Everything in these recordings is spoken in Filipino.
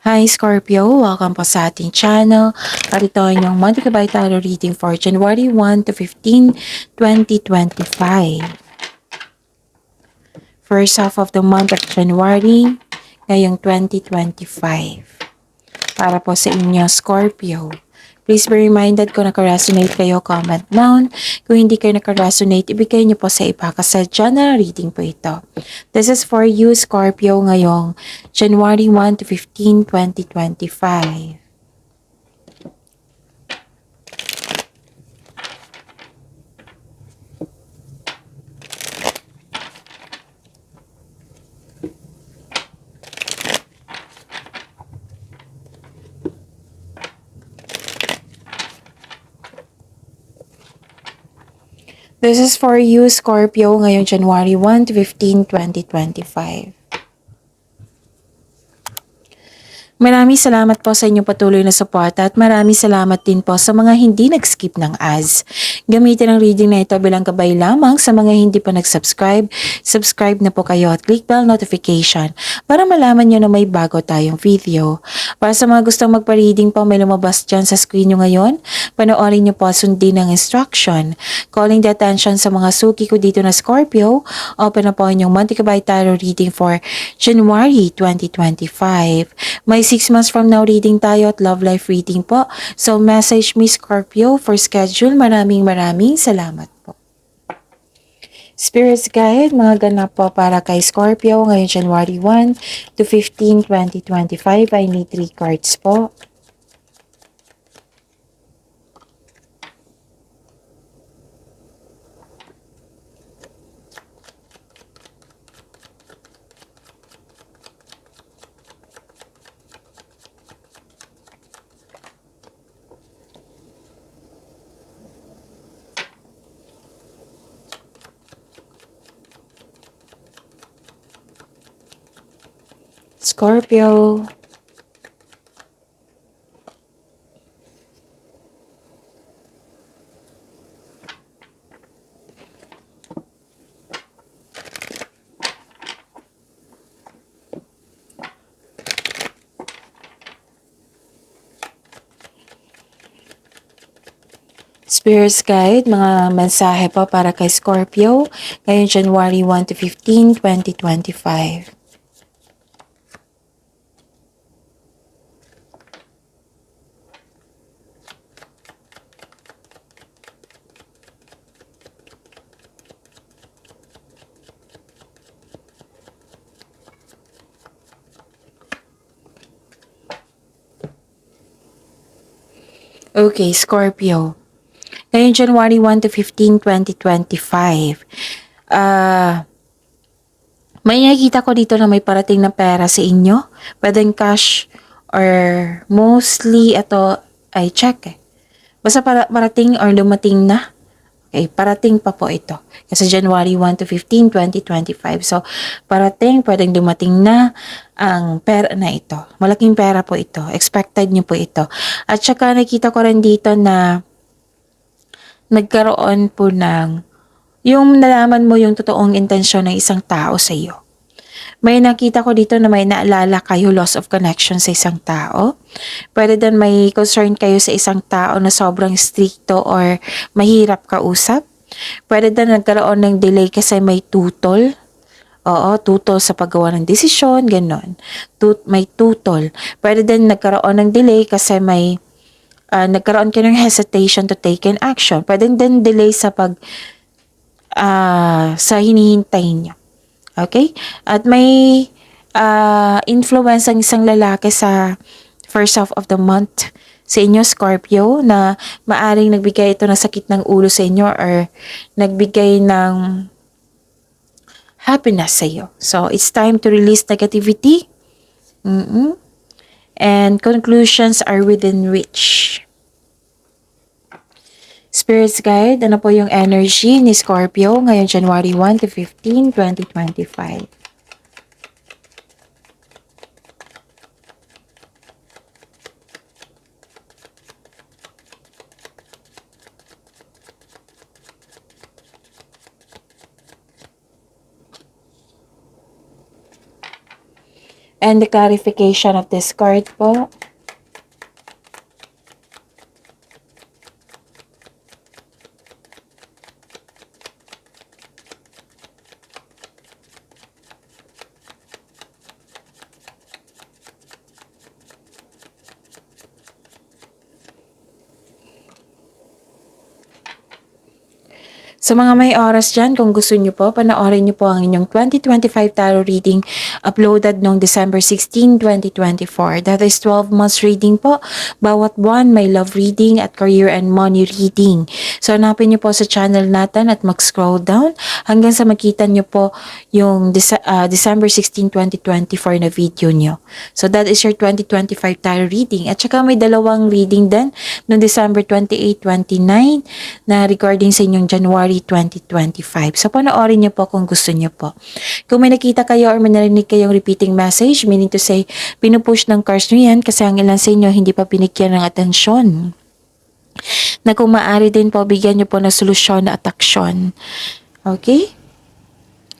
Hi Scorpio! Welcome po sa ating channel. At ito ay inyong monthly kabay tarot reading for January 1 to 15, 2025. First half of the month of January, ngayong 2025. Para po sa inyo, Scorpio. Please be reminded kung naka-resonate kayo, comment down. Kung hindi kayo naka-resonate, ibigay niyo po sa iba kasi general reading po ito. This is for you, Scorpio, ngayong January 1 to 15, 2025. This is for you, Scorpio, ngayong January 1 to 15, 2025. Maraming salamat po sa inyong patuloy na suporta at maraming salamat din po sa mga hindi nag-skip ng ads. Gamitin ang reading na ito bilang gabay lamang sa mga hindi pa nag-subscribe. Subscribe na po kayo at click bell notification para malaman nyo na may bago tayong video. Para sa mga gustong magpa-reading po, may lumabas dyan sa screen nyo ngayon. Panoorin nyo po, sundin ang instruction. Calling the attention sa mga suki ko dito na Scorpio, open na po inyong monthly kabay tarot reading for January 2025. May 6 months from now reading tayo at love life reading po. So message me Scorpio for schedule. Maraming salamat po. Spirits Guide, mga ganap po para kay Scorpio ngayong January 1 to 15, 2025. I need 3 cards po. Scorpio. Spirits Guide, mga mensahe po para kay Scorpio ngayong January 1 to 15, 2025. Okay, Scorpio. Ngayong January 1 to 15, 2025. May nakikita ko dito na may parating na pera sa inyo. Pwedeng cash or mostly ito ay check eh. Basta parating or dumating na. Okay, parating pa po ito. Kasi January 1 to 15, 2025. So, parating, pwedeng dumating na ang pera na ito. Malaking pera po ito. Expected nyo po ito. At saka nakita ko rin dito na nagkaroon po ng yung nalaman mo yung totoong intensyon ng isang tao sa iyo. May nakita ko dito na may naalala kayo, loss of connection sa isang tao. Pwede din may concern kayo sa isang tao na sobrang stricto or mahirap kausap. Pwede din nagkaroon ng delay kasi may tutol. Oo, tutol sa paggawa ng desisyon, ganon. May tutol. Pwede din nagkaroon ng delay kasi may nagkaroon kayo ng hesitation to take an action. Pwede din delay sa sa hinihintay niyo. Okay? At may influence ang isang lalaki sa first half of the month sa inyo, Scorpio, na maaring nagbigay ito ng sakit ng ulo sa inyo or nagbigay ng happiness sa iyo. So, it's time to release negativity. And conclusions are within reach. Spirits Guide, ano po yung energy ni Scorpio ngayong January 1 to 15, 2025? And the clarification of this card po. Sa mga may oras dyan, kung gusto nyo po, panoorin nyo po ang inyong 2025 tarot reading uploaded noong December 16, 2024. That is 12 months reading po. Bawat buwan may love reading at career and money reading. So, hanapin nyo po sa channel natin at mag-scroll down hanggang sa makita nyo po yung December 16, 2024 na video nyo. So, that is your 2025 tarot reading. At saka may dalawang reading din noong December 28, 29 na regarding sa inyong January 2025. So, panoorin niyo po kung gusto niyo po. Kung may nakita kayo or may narinig kayong repeating message, meaning to say, pinupush ng cards niyo yan kasi ang ilan sa inyo hindi pa pinigyan ng atensyon. Na kung maaari din po, bigyan niyo po ng solusyon at aksyon. Okay?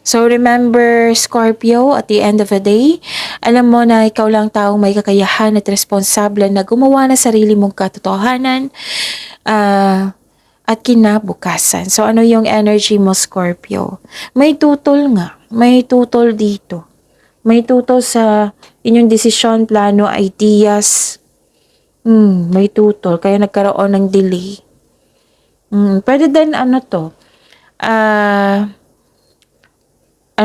So, remember, Scorpio, at the end of the day, alam mo na ikaw lang taong may kakayahan at responsable na gumawa ng sarili mong katotohanan, at kinabukasan. So, ano yung energy mo, Scorpio? May tutol nga. May tutol dito. May tutol sa inyong desisyon, plano, ideas. May tutol. Kaya nagkaroon ng delay. Pwede din, anong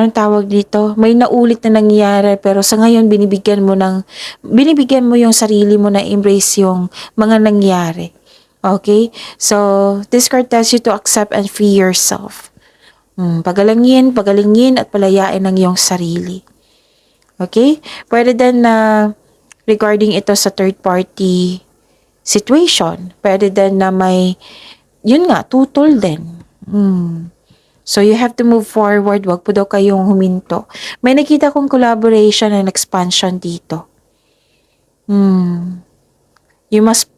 tawag dito? May naulit na nangyayari pero sa ngayon binibigyan mo yung sarili mo na embrace yung mga nangyari. Okay? So, this card tells you to accept and free yourself. Pagalingin at palayain ng iyong sarili. Okay? Pwede din na regarding ito sa third party situation. Pwede din na may, yun nga, tutol din. So, you have to move forward. Wag po daw kayong huminto. May nakita kong collaboration and expansion dito. You must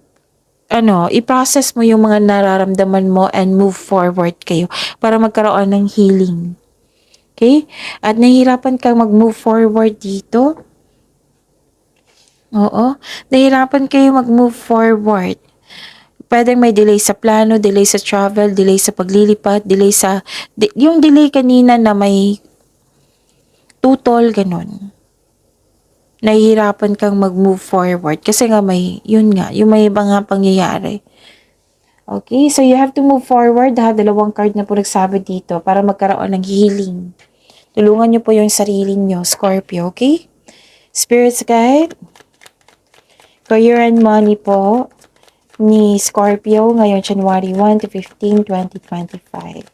i-process mo yung mga nararamdaman mo and move forward kayo para magkaroon ng healing. Okay? At nahihirapan kang mag-move forward dito. Oo. Nahihirapan kayo mag-move forward. Pwedeng may delay sa plano, delay sa travel, delay sa paglilipat, yung delay kanina na may tutol, ganun. Nahihirapan kang mag-move forward kasi nga yung may mga pangyayari. Okay, so you have to move forward. Dalawang card na po nagsabi dito para magkaroon ng healing. Tulungan nyo po yung sarili nyo, Scorpio, okay? Spirits guide. Career and money po ni Scorpio ngayong January 1 to 15, 2025.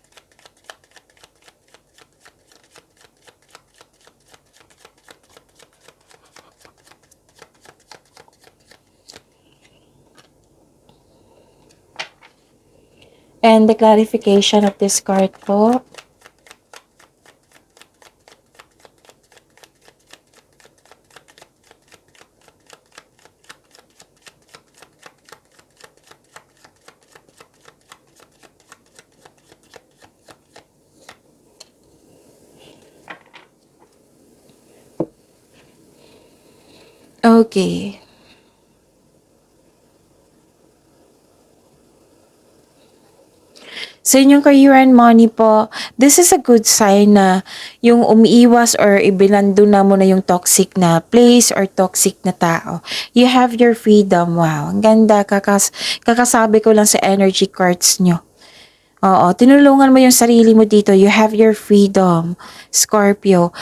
And the clarification of this card po. Okay. Sa inyong career and money po, this is a good sign na yung umiiwas or ibinando na mo na yung toxic na place or toxic na tao. You have your freedom. Wow, ang ganda. Kakasabi ko lang sa energy cards nyo. Oo, tinulungan mo yung sarili mo dito. You have your freedom, Scorpio.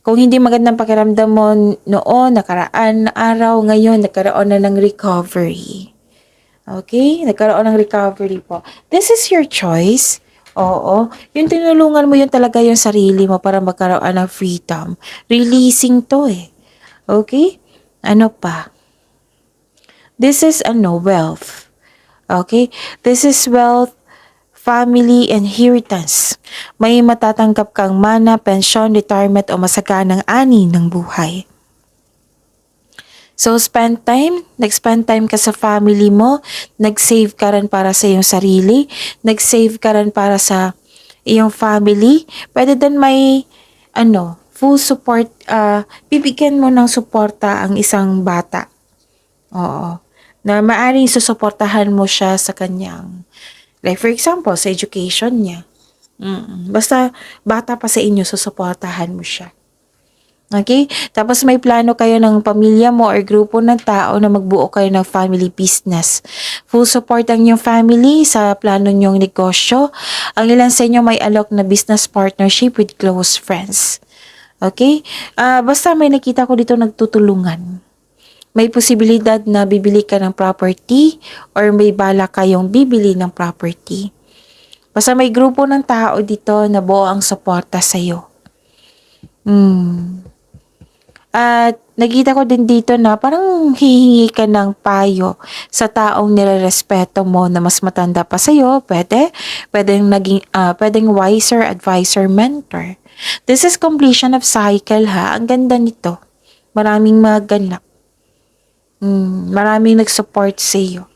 Kung hindi magandang pakiramdam mo noon, nakaraan na araw, ngayon, nagkaroon na ng recovery. Okay? Nagkaroon ng recovery po. This is your choice. Oo. Yung tinulungan mo yun talaga yung sarili mo para magkaroon ng freedom. Releasing to eh. Okay? Ano pa? This is wealth. Okay? This is wealth, family, inheritance. May matatanggap kang mana, pensyon, retirement o masaganang ani ng buhay. So, nag-spend time ka sa family mo, nag-save ka rin para sa iyong sarili, nag-save ka rin para sa iyong family. Pwede din may, full support, bibigyan mo ng suporta ang isang bata. Oo. Na maaring susuportahan mo siya sa kanyang, like for example, sa education niya. Basta bata pa sa inyo, susuportahan mo siya. Okay? Tapos may plano kayo ng pamilya mo or grupo ng tao na magbuo kayo ng family business. Full support ang inyong family sa plano nyong negosyo. Ang ilan sa inyo may alok na business partnership with close friends. Okay? Basta may nakita ko dito nagtutulungan. May posibilidad na bibili ka ng property or may bala kayong bibili ng property. Basta may grupo ng tao dito na buo ang suporta sa'yo. At nakita ko din dito na parang hihingi ka ng payo sa taong nirerespeto mo na mas matanda pa sa'yo. Pwedeng wiser advisor, mentor. This is completion of cycle ha. Ang ganda nito. Maraming maganap. Maraming nag-support sa'yo.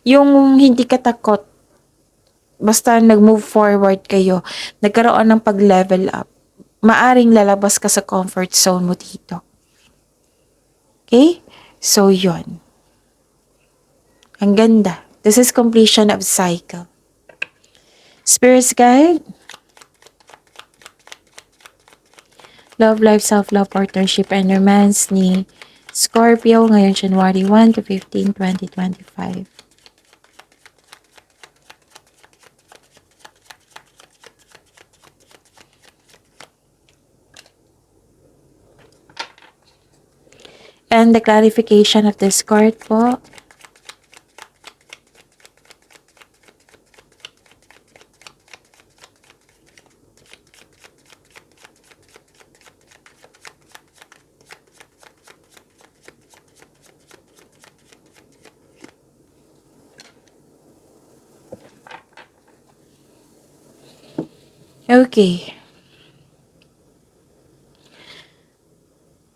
Yung hindi ka takot, basta nag-move forward kayo, nagkaroon ng pag-level up, maaring lalabas ka sa comfort zone mo dito. Okay? So, yun. Ang ganda. This is completion of cycle. Spirits guide. Love, life, self-love, partnership, and romance ni Scorpio ngayon January 1 to 15, 2025. And the clarification of this card po. Okay.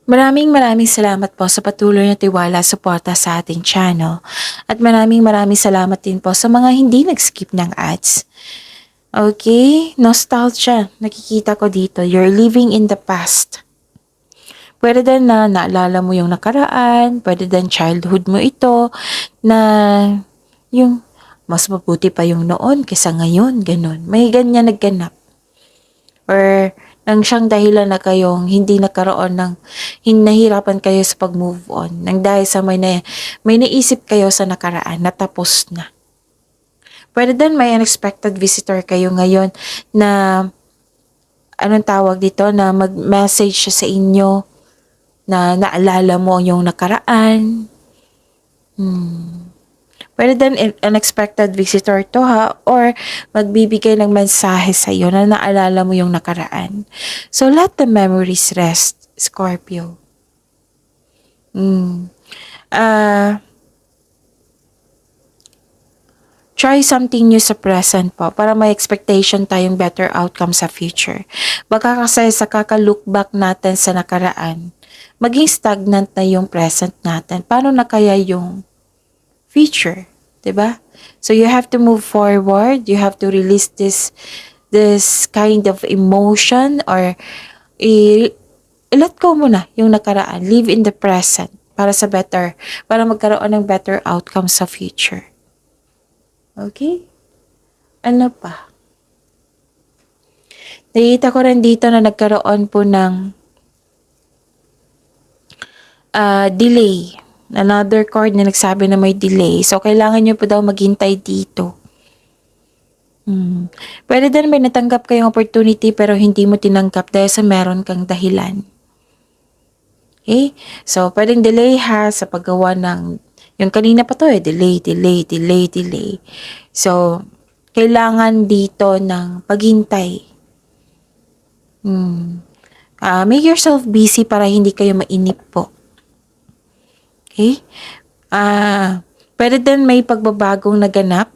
Maraming salamat po sa patuloy na tiwala suporta sa ating channel. At maraming salamat din po sa mga hindi nag-skip ng ads. Okay? Nostalgia. Nakikita ko dito. You're living in the past. Pwede din na naalala mo yung nakaraan. Pwede din childhood mo ito. Na yung mas mabuti pa yung noon kaysa ngayon. Ganun. May ganyan nagganap. Or nang siyang dahilan na kayong hindi nagkaroon ng nahirapan kayo sa pag-move on. Nang dahil sa may naisip kayo sa nakaraan, natapos na. Pwede din may unexpected visitor kayo ngayon na anong tawag dito, na mag-message siya sa inyo na naalala mo yung nakaraan. Pwede din unexpected visitor to ha, or magbibigay ng mensahe sa iyo na naalala mo yung nakaraan. So let the memories rest, Scorpio. Try something new sa present po para may expectation tayong better outcome sa future. Baka kasi sa kaka-look back natin sa nakaraan, maging stagnant na yung present natin. Paano na kaya yung future, 'di ba? So you have to move forward, you have to release this kind of emotion, or let go mo na yung nakaraan, live in the present para magkaroon ng better outcome sa future. Okay? Ano pa? Nakita ko rin dito na nagkaroon po ng delay. Another card na nagsabi na may delay. So, kailangan nyo po daw maghintay dito. Pwede din may natanggap kayong opportunity pero hindi mo tinanggap dahil sa meron kang dahilan. Okay? So, pwedeng delay ha sa paggawa ng, yung kanina pa to delay. So, kailangan dito ng paghintay. Make yourself busy para hindi kayo mainip po. Okay? Pwede din may pagbabagong naganap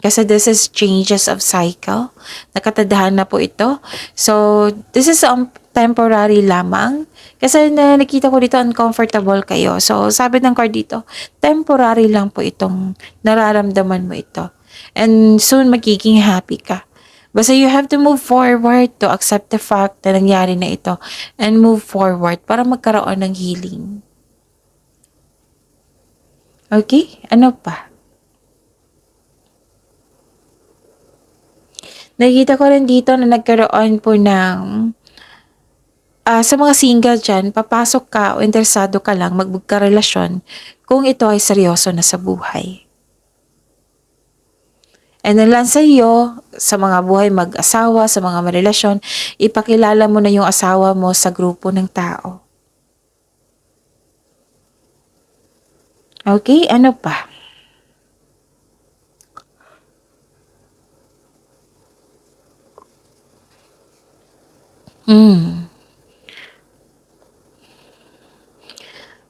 kasi this is changes of cycle. Nakatadahan na po ito. So, this is temporary lamang. Kasi nakita ko dito uncomfortable kayo. So, sabi ng card dito, temporary lang po itong nararamdaman mo ito. And soon magiging happy ka. Basta you have to move forward to accept the fact na nangyari na ito and move forward para magkaroon ng healing. Okay? Ano pa? Nakikita ko rin dito na nagkaroon po ng sa mga single dyan, papasok ka o interesado ka lang magkarelasyon kung ito ay seryoso na sa buhay. And then lang sa iyo, sa mga buhay mag-asawa, sa mga marelasyon, ipakilala mo na yung asawa mo sa grupo ng tao. Okay, ano pa?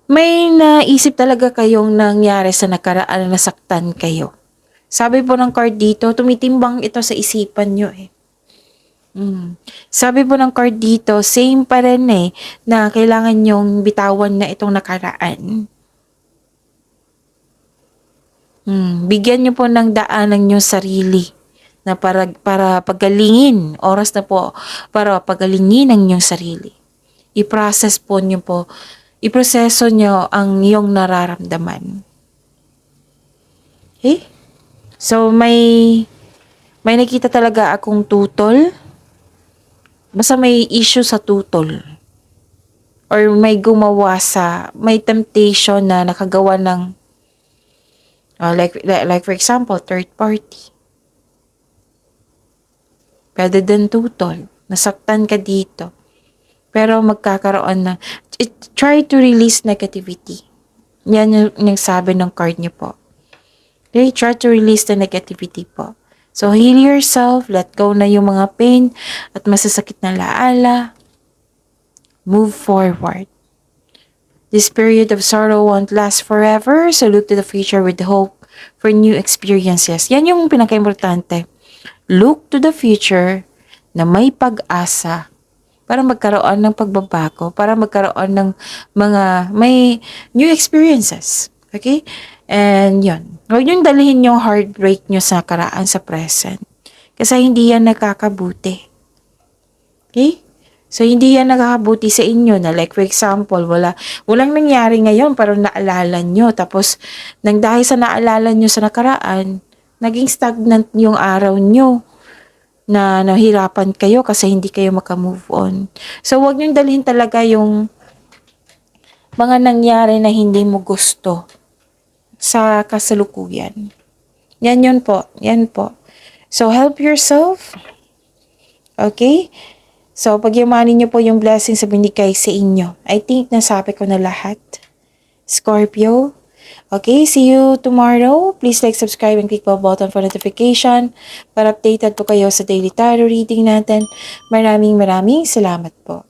May naisip talaga kayong nangyari sa nakaraan na nasaktan kayo. Sabi po ng card dito, tumitimbang ito sa isipan nyo eh. Sabi po ng card dito, same pa rin eh, na kailangan nyong bitawan na itong nakaraan. Bigyan nyo po ng daanan yung sarili na para pagalingin. Oras na po para pagalingin ang inyong sarili. I-process po nyo po. Iproseso nyo ang iyong nararamdaman. Okay? So, may nakita talaga akong tutol. Basta may issue sa tutol. Or may gumawa may temptation na nakagawa ng, like for example, third party. Pwede din tutol. Nasaktan ka dito. Pero magkakaroon na, try to release negativity. Yan yung sabi ng card niyo po. Okay, try to release the negativity po. So, heal yourself, let go na yung mga pain at masasakit na laala. Move forward. This period of sorrow won't last forever, so look to the future with hope for new experiences. Yan yung pinaka-importante. Look to the future na may pag-asa para magkaroon ng pagbabago, para magkaroon ng may new experiences. Okay? And yun. Huwag niyong dalhin yung heartbreak niyo sa karaan sa present. Kasi hindi yan nakakabuti. Okay? So, hindi yan nakakabuti sa inyo na like for example, walang nangyari ngayon pero naalala nyo. Tapos, nang dahil sa naalala nyo sa nakaraan, naging stagnant yung araw nyo na nahirapan kayo kasi hindi kayo maka-move on. So, huwag niyong dalhin talaga yung mga nangyari na hindi mo gusto sa kasalukuyan. Yan po. So, help yourself. Okay? So, pagyamanin niyo po yung blessings sa binigay sa inyo. I think nasabi ko na lahat. Scorpio. Okay, see you tomorrow. Please like, subscribe, and click the button for notification para updated po kayo sa daily tarot reading natin. Maraming salamat po.